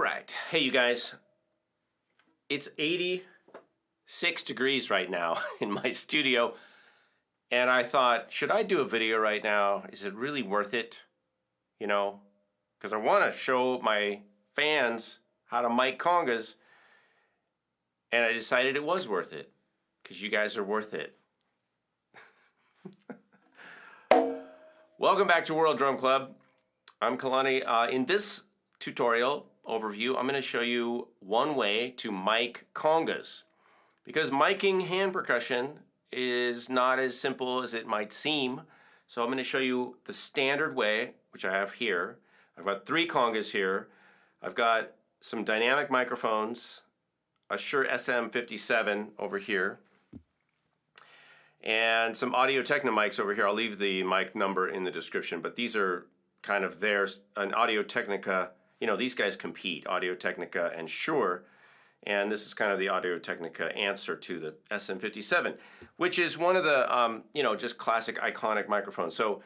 right. Hey, you guys. It's 86 degrees right now in my studio. And I thought, should I do a video right now? Is it really worth it? You know, because I want to show my fans how to mic congas. And I decided it was worth it because you guys are worth it. Welcome back to World Drum Club. I'm Kalani. In this tutorial overview, I'm going to show you one way to mic congas. Because miking hand percussion is not as simple as it might seem. So I'm going to show you the standard way, which I have here. I've got 3 congas here. I've got some dynamic microphones, a Shure SM57 over here, and some Audio-Technica mics over here. I'll leave the mic number in the description, but these are kind of theirs. An Audio-Technica, you know, these guys compete, Audio-Technica and Shure, and this is kind of the Audio-Technica answer to the SM57, which is one of the, you know, just classic iconic microphones. So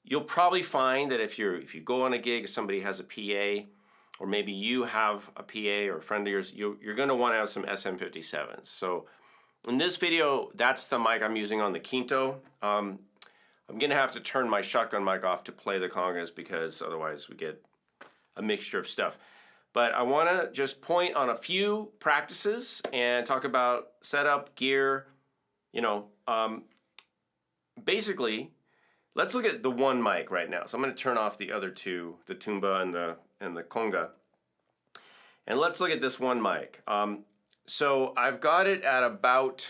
you'll probably find that if you go on a gig, somebody has a PA, or maybe you have a PA or a friend of yours, you're going to want to have some SM57s. So in this video, that's the mic I'm using on the Quinto. I'm going to have to turn my shotgun mic off to play the congas because otherwise we get a mixture of stuff. But I want to just point on a few practices and talk about setup, gear, you know. Basically, let's look at the one mic right now. So I'm going to turn off the other two, the tuba and the conga. And let's look at this one mic. So I've got it at about,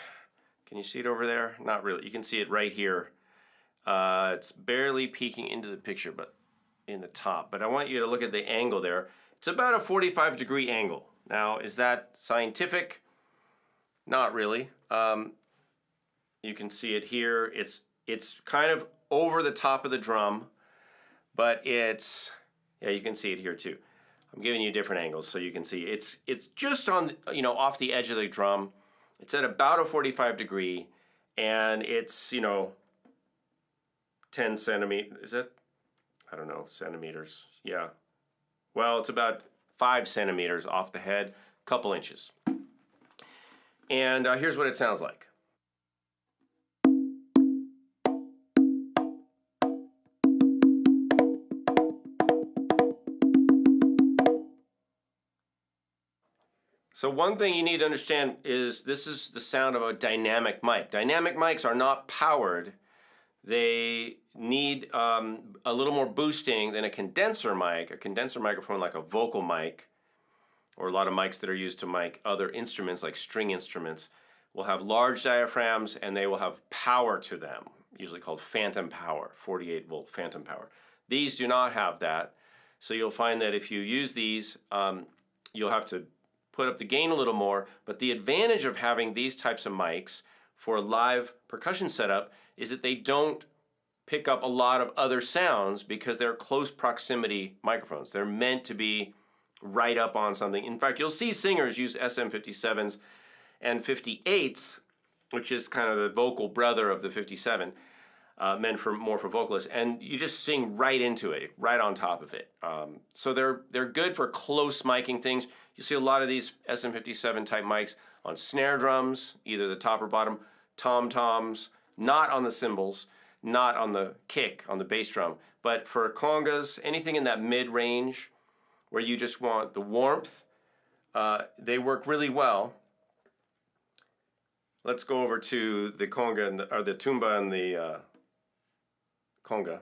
can you see it over there? Not really. You can see it right here. It's barely peeking into the picture, but in the top. But I want you to look at the angle there. It's about a 45-degree angle. Now, is that scientific? Not really. You can see it here. It's kind of over the top of the drum, but it's, yeah, you can see it here too. I'm giving you different angles so you can see it's just on, you know, off the edge of the drum. It's at about a 45-degree, and it's, you know, 10 centimeters. Is it? I don't know, centimeters. Yeah. Well, it's about 5 centimeters off the head, couple inches. And here's what it sounds like. So one thing you need to understand is this is the sound of a dynamic mic. Dynamic mics are not powered. They need a little more boosting than a condenser mic. A condenser microphone like a vocal mic, or a lot of mics that are used to mic other instruments like string instruments, will have large diaphragms and they will have power to them, usually called phantom power, 48-volt phantom power. These do not have that. So you'll find that if you use these, you'll have to put up the gain a little more, but the advantage of having these types of mics for a live percussion setup is that they don't pick up a lot of other sounds because they're close proximity microphones. They're meant to be right up on something. In fact, you'll see singers use SM57s and 58s, which is kind of the vocal brother of the 57, meant for more for vocalists, and you just sing right into it, right on top of it. So they're good for close miking things. You see a lot of these SM57 type mics on snare drums, either the top or bottom, tom-toms, not on the cymbals, not on the kick, on the bass drum. But for congas, anything in that mid-range where you just want the warmth, they work really well. Let's go over to the conga, or the tuba and the conga.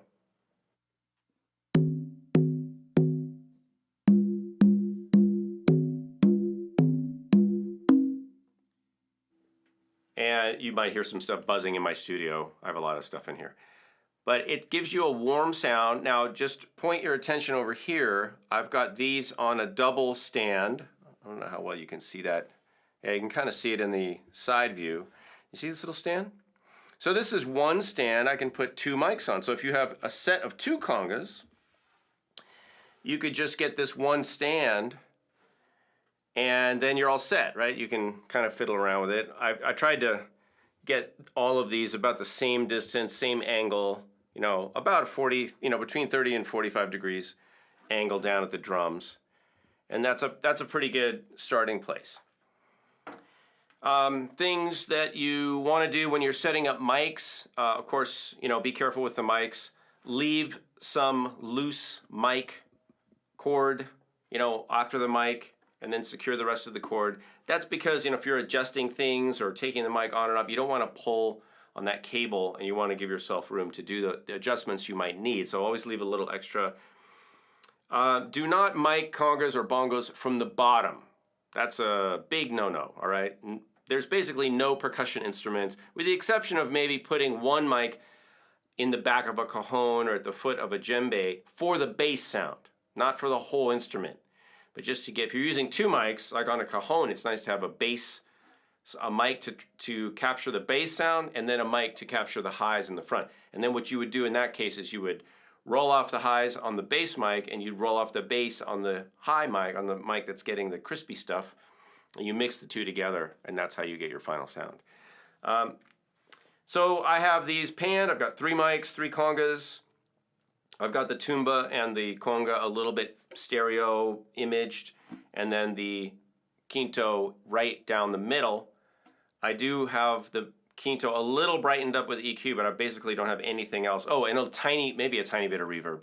And you might hear some stuff buzzing in my studio. I have a lot of stuff in here. But it gives you a warm sound. Now just point your attention over here. I've got these on a double stand. I don't know how well you can see that. Yeah, you can kind of see it in the side view. You see this little stand? So this is one stand I can put 2 mics on. So if you have a set of 2 congas, you could just get this one stand and then you're all set, right? You can kind of fiddle around with it. I tried to get all of these about the same distance, same angle, you know, about 40, you know, between 30 and 45 degrees angle down at the drums. And that's a pretty good starting place. Things that you want to do when you're setting up mics, of course, you know, be careful with the mics. Leave some loose mic cord, you know, after the mic, and then secure the rest of the cord. That's because, you know, if you're adjusting things or taking the mic on and up, you don't want to pull on that cable, and you want to give yourself room to do the adjustments you might need. So always leave a little extra. Do not mic congas or bongos from the bottom. That's a big no-no, all right? There's basically no percussion instruments, with the exception of maybe putting one mic in the back of a cajon or at the foot of a djembe for the bass sound, not for the whole instrument. But just to get, if you're using two mics, like on a cajon, it's nice to have a mic to capture the bass sound, and then a mic to capture the highs in the front. And then what you would do in that case is you would roll off the highs on the bass mic, and you'd roll off the bass on the high mic, on the mic that's getting the crispy stuff, and you mix the two together, and that's how you get your final sound. So I have these panned. I've got 3 mics, 3 congas. I've got the tuba and the conga a little bit stereo imaged, and then the quinto right down the middle. I do have the quinto a little brightened up with EQ, but I basically don't have anything else. Oh, and maybe a tiny bit of reverb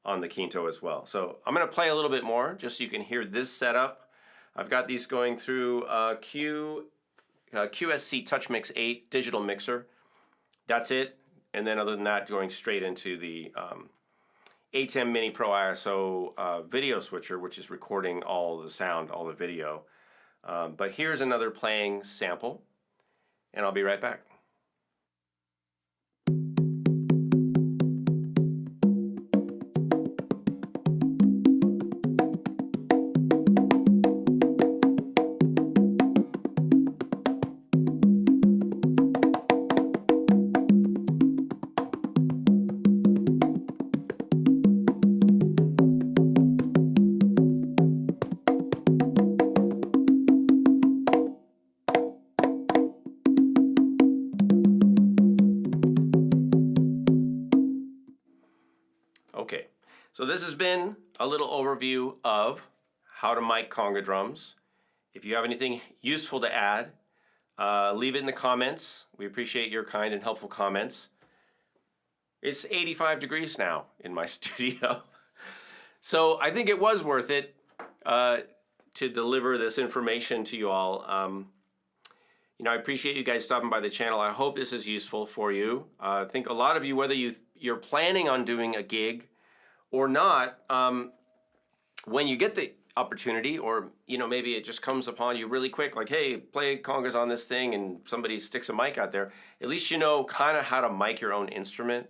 on the quinto as well. So I'm gonna play a little bit more just so you can hear this setup. I've got these going through QSC Touch Mix 8 digital mixer. That's it. And then other than that, going straight into the ATEM Mini Pro ISO video switcher, which is recording all the sound, all the video. But here's another playing sample, and I'll be right back. Okay, so this has been a little overview of how to mic conga drums. If you have anything useful to add, leave it in the comments. We appreciate your kind and helpful comments. It's 85 degrees now in my studio. So I think it was worth it to deliver this information to you all. You know, I appreciate you guys stopping by the channel. I hope this is useful for you. I think a lot of you, whether you're planning on doing a gig or not, when you get the opportunity, or you know, maybe it just comes upon you really quick, like, hey, play congas on this thing, and somebody sticks a mic out there, at least you know kind of how to mic your own instrument.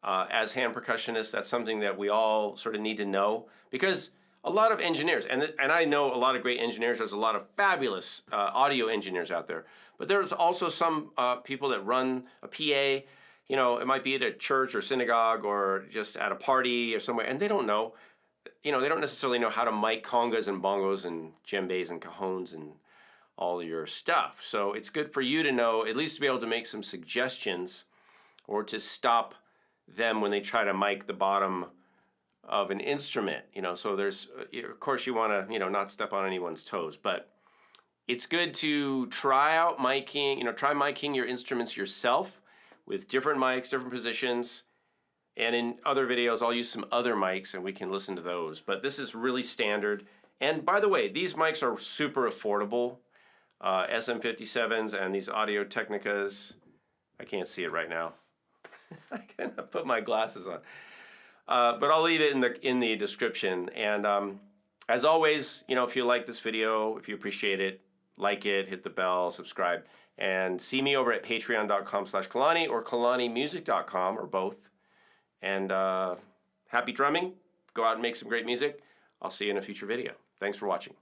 As hand percussionists, that's something that we all sort of need to know, because a lot of engineers, and I know a lot of great engineers, there's a lot of fabulous audio engineers out there, but there's also some people that run a PA. You know, it might be at a church or synagogue or just at a party or somewhere, and they don't know, you know, they don't necessarily know how to mic congas and bongos and djembes and cajons and all your stuff. So it's good for you to know, at least to be able to make some suggestions or to stop them when they try to mic the bottom of an instrument, you know. So there's, of course you want to, you know, not step on anyone's toes, but it's good to try out miking, you know, try miking your instruments yourself with different mics, different positions, and in other videos I'll use some other mics and we can listen to those. But this is really standard. And by the way, these mics are super affordable. SM57s and these Audio Technicas. I can't see it right now. I cannot put my glasses on. But I'll leave it in the description. And as always, you know, if you like this video, if you appreciate it, like it, hit the bell, subscribe. And see me over at patreon.com/Kalani or kalanimusic.com, or both. And happy drumming. Go out and make some great music. I'll see you in a future video. Thanks for watching.